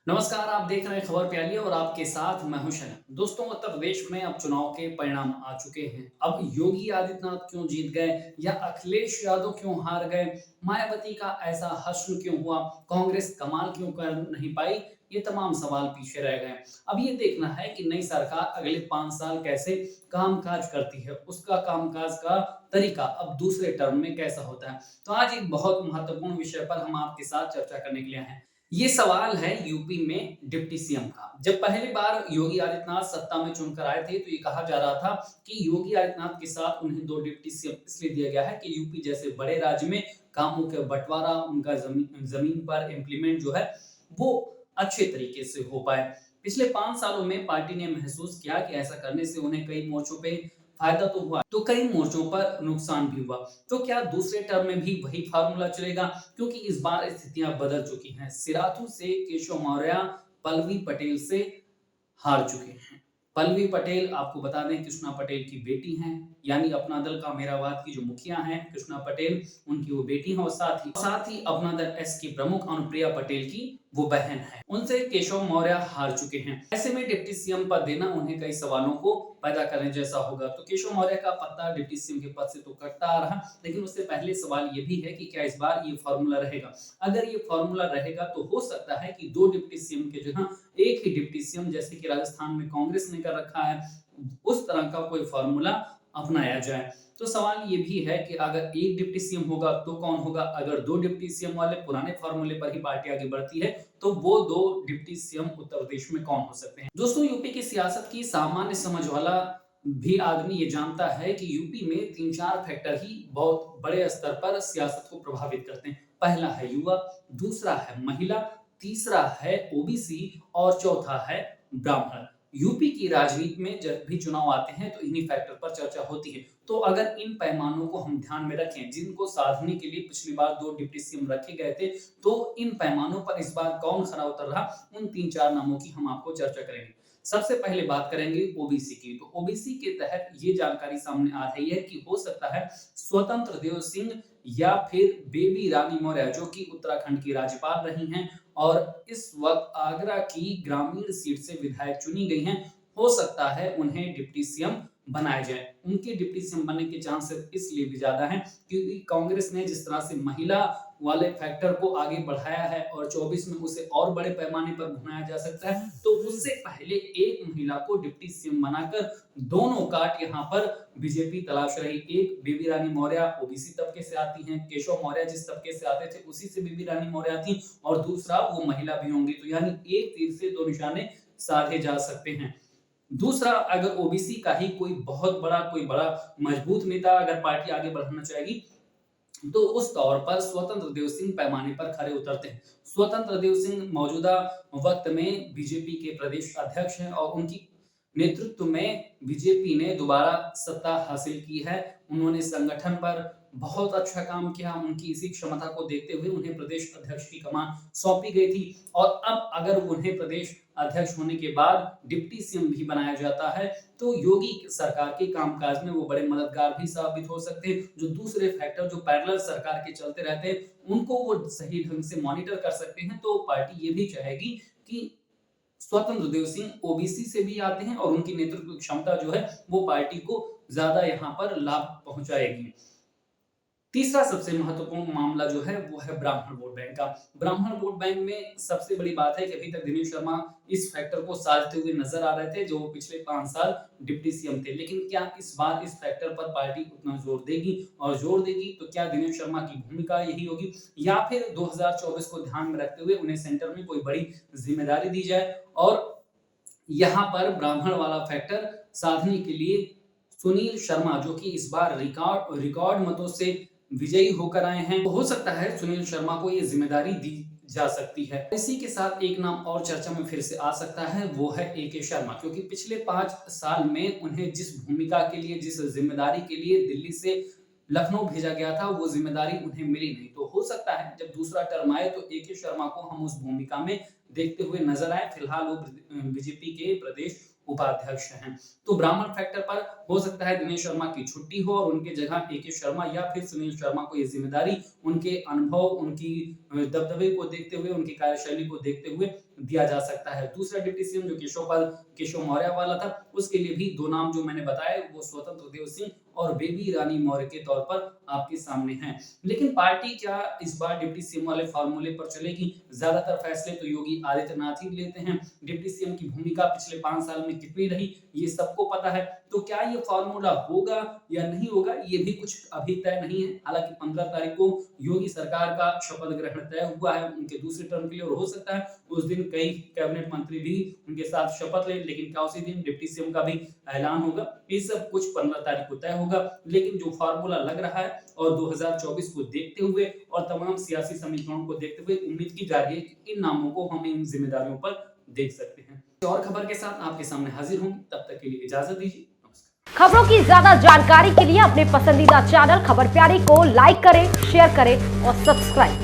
नमस्कार, आप देख रहे हैं खबर प्याली और आपके साथ मैं हूं शरण। दोस्तों, उत्तर प्रदेश में अब चुनाव के परिणाम आ चुके हैं। अब योगी आदित्यनाथ क्यों जीत गए या अखिलेश यादव क्यों हार गए, मायावती का ऐसा हश्र क्यों हुआ, कांग्रेस कमाल क्यों कर नहीं पाई, ये तमाम सवाल पीछे रह गए। अब ये देखना है कि नई सरकार अगले 5 साल कैसे कामकाज करती है, उसका कामकाज का तरीका अब दूसरे टर्म में कैसा होता है। तो आज एक बहुत महत्वपूर्ण विषय पर हम आपके साथ चर्चा करने के लिए आए हैं। ये सवाल है यूपी में डिप्टी सीएम का। जब पहली बार योगी आदित्यनाथ सत्ता में चुनकर आए थे तो ये कहा जा रहा था कि योगी आदित्यनाथ के साथ उन्हें 2 डिप्टी सीएम इसलिए दिया गया है कि यूपी जैसे बड़े राज्य में कामों के बंटवारा, उनका जमीन जमीन पर इम्प्लीमेंट जो है वो अच्छे तरीके से हो पाए। पिछले 5 सालों में पार्टी ने महसूस किया कि ऐसा करने से उन्हें कई मोर्चों पे फायदा तो हुआ, तो कई मोर्चों पर नुकसान भी हुआ। तो क्या दूसरे टर्म में भी वही फार्मूला चलेगा? क्योंकि इस बार स्थितियां बदल चुकी हैं। सिराथू से केशव मौर्य पल्लवी पटेल से हार चुके हैं। पल्लवी पटेल आपको बता दें कृष्णा पटेल की बेटी हैं, यानी अपना दल कामेराबाद की जो मुखिया हैं कृष्णा पटेल, उनकी वो बेटी हैं और साथ ही अपना दल एस की प्रमुख अनुप्रिया पटेल की वो बहन है। उनसे केशव मौर्य हार चुके हैं। ऐसे में डिप्टी सीएम पद देना उन्हें कई सवालों को पैदा करने जैसा होगा। तो केशव मौर्य का पत्ता डिप्टी सीएम के पद से तो कटता आ रहा, लेकिन उससे पहले सवाल ये भी है कि क्या इस बार ये फॉर्मूला रहेगा। अगर ये फॉर्मूला रहेगा तो हो सकता है कि 2 डिप्टी सीएम के जगह एक ही डिप्टी सीएम, जैसे कि राजस्थान में कांग्रेस ने कर रखा है, उस तरह का कोई फॉर्मूला अपनाया जाए। तो सवाल ये भी है कि अगर एक डिप्टी सीएम होगा तो कौन होगा। अगर 2 डिप्टी सीएम वाले पुराने फॉर्मूले पर ही पार्टी आगे बढ़ती है तो वो 2 डिप्टी सीएम उत्तर प्रदेश में कौन हो सकते हैं। दोस्तों, यूपी की सियासत की सामान्य समझ वाला भी आदमी ये जानता है कि यूपी में 3-4 फैक्टर ही बहुत बड़े स्तर पर सियासत को प्रभावित करते हैं। पहला है युवा, दूसरा है महिला, तीसरा है ओबीसी और चौथा है ब्राह्मण। यूपी की राजनीति में जब भी चुनाव आते हैं तो इन्हीं फैक्टर पर चर्चा होती है। तो अगर इन पैमानों को हम ध्यान में रखें, जिनको साधने के लिए पिछली बार 2 डिप्टी सीएम रखे गए थे, तो इन पैमानों पर इस बार कौन खरा उतर रहा, उन 3-4 नामों की हम आपको चर्चा करेंगे। सबसे पहले बात करेंगे ओबीसी की। तो ओबीसी के तहत ये जानकारी सामने आ रही है कि हो सकता है स्वतंत्र देव सिंह या फिर बेबी रानी मौर्य, जो कि उत्तराखंड की राज्यपाल रही हैं और इस वक्त आगरा की ग्रामीण सीट से विधायक चुनी गई हैं, हो सकता है उन्हें डिप्टी सीएम बनाया जाए। उनके डिप्टी सीएम बनने के चांसेस इसलिए भी ज्यादा हैं क्योंकि कांग्रेस ने जिस तरह से महिला वाले फैक्टर को आगे बढ़ाया है और 24 में उसे और बड़े पैमाने पर घुमाया जा सकता है, तो उससे पहले एक महिला को डिप्टी सीएम बनाकर दोनों काट यहाँ पर बीजेपी तलाश रही। एक बेबी रानी मौर्य ओबीसी तबके से आती हैं, केशव मौर्य जिस तबके से आते थे उसी से बेबी रानी मौर्य थी, और दूसरा वो महिला भी होंगी। तो यानी एक तीर से दो निशाने साधे जा सकते हैं। दूसरा, अगर ओबीसी का ही कोई बड़ा मजबूत नेता अगर पार्टी आगे बढ़ाना चाहेगी तो उस तौर पर स्वतंत्र देव सिंह पैमाने पर खरे उतरते हैं। स्वतंत्र देव सिंह मौजूदा वक्त में बीजेपी के प्रदेश अध्यक्ष हैं और उनकी नेतृत्व में बीजेपी ने दोबारा सत्ता हासिल की है। उन्होंने संगठन पर बहुत अच्छा काम किया। उनकी इसी क्षमता को देखते हुए उन्हें प्रदेश अध्यक्ष की कमान सौंपी गई थी, और अब अगर उन्हें प्रदेश अध्यक्ष होने के बाद डिप्टी सीएम भी बनाया जाता है तो योगी सरकार के कामकाज में वो बड़े मददगार भी साबित हो सकते हैं। जो दूसरे फैक्टर जो पैरेलल सरकार के चलते रहते हैं उनको वो सही ढंग से मॉनिटर कर सकते हैं। तो पार्टी ये भी चाहेगी कि स्वतंत्र देव सिंह ओबीसी से भी आते हैं और उनकी नेतृत्व क्षमता जो है वो पार्टी को ज्यादा यहाँ पर लाभ पहुंचाएगी। तीसरा सबसे महत्वपूर्ण मामला जो है वो है ब्राह्मण वोट बैंक का। ब्राह्मण वोट बैंक में सबसे बड़ी बात है कि अभी तक दिनेश शर्मा इस फैक्टर को साधते हुए नजर आ रहे थे जो पिछले 5 साल डिप्टी सीएम थे, लेकिन क्या इस बार इस फैक्टर पर पार्टी उतना जोर देगी, और जोर देगी तो क्या दिनेश शर्मा की भूमिका यही होगी या फिर 2024 को ध्यान में रखते हुए उन्हें सेंटर में कोई बड़ी जिम्मेदारी दी जाए और यहाँ पर ब्राह्मण वाला फैक्टर साधने के लिए सुनील शर्मा, जो कि इस बार रिकॉर्ड रिकॉर्ड मतों से विजयी होकर आए हैं, तो हो सकता है सुनील शर्मा को ये जिम्मेदारी दी जा सकती है। इसी के साथ एक नाम और चर्चा में फिर से आ सकता है, वो है एके शर्मा, क्योंकि पिछले 5 साल में उन्हें जिस भूमिका के लिए, जिस जिम्मेदारी के लिए दिल्ली से लखनऊ भेजा गया था वो जिम्मेदारी उन्हें मिली नहीं। तो हो सकता है जब दूसरा टर्म आए तो एके शर्मा को हम उस भूमिका में देखते हुए नजर आए। फिलहाल वो बीजेपी के प्रदेश उपाध्यक्ष हैं। तो ब्राह्मण फैक्टर पर हो सकता है दिनेश शर्मा की छुट्टी हो और उनके जगह एके शर्मा या फिर सुनील शर्मा को ये जिम्मेदारी उनके अनुभव, उनकी दबदबे को देखते हुए, उनकी कार्यशैली को देखते हुए दिया जा सकता है। दूसरा डिप्टी सीएम जो केशव मौर्य वाला था, उसके लिए भी 2 नाम जो मैंने बताए वो स्वतंत्र देव सिंह और बेबी रानी मौर्य के तौर पर आपके सामने हैं। लेकिन पार्टी क्या इस बार डिप्टी सीएम वाले फॉर्मूले पर चलेगी? ज्यादातर फैसले तो योगी आदित्यनाथ ही लेते हैं। डिप्टी सीएम की भूमिका पिछले 5 साल में कितनी रही ये सबको पता है। तो क्या ये फॉर्मूला होगा या नहीं होगा, ये भी कुछ अभी तय नहीं है। हालांकि 15 तारीख को योगी सरकार का शपथ ग्रहण तय हुआ है उनके दूसरे टर्म के लिए, और हो सकता है उस दिन कई कैबिनेट मंत्री भी उनके साथ शपथ ले, लेकिन क्या उसी दिन डिप्टी सीएम का भी ऐलान होगा, ये सब कुछ 15 तारीख को तय होगा। लेकिन जो फॉर्मूला लग रहा है और 2024 को देखते हुए और तमाम सियासी समीकरणों को देखते हुए उम्मीद की जा रही है कि इन नामों को हम इन जिम्मेदारियों पर देख सकते हैं। और खबर के साथ आपके सामने हाजिर होंगे, तब तक के लिए इजाजत दीजिए। खबरों की ज्यादा जानकारी के लिए अपने पसंदीदा चैनल खबर प्यारी को लाइक करें, शेयर करें और सब्सक्राइब करें।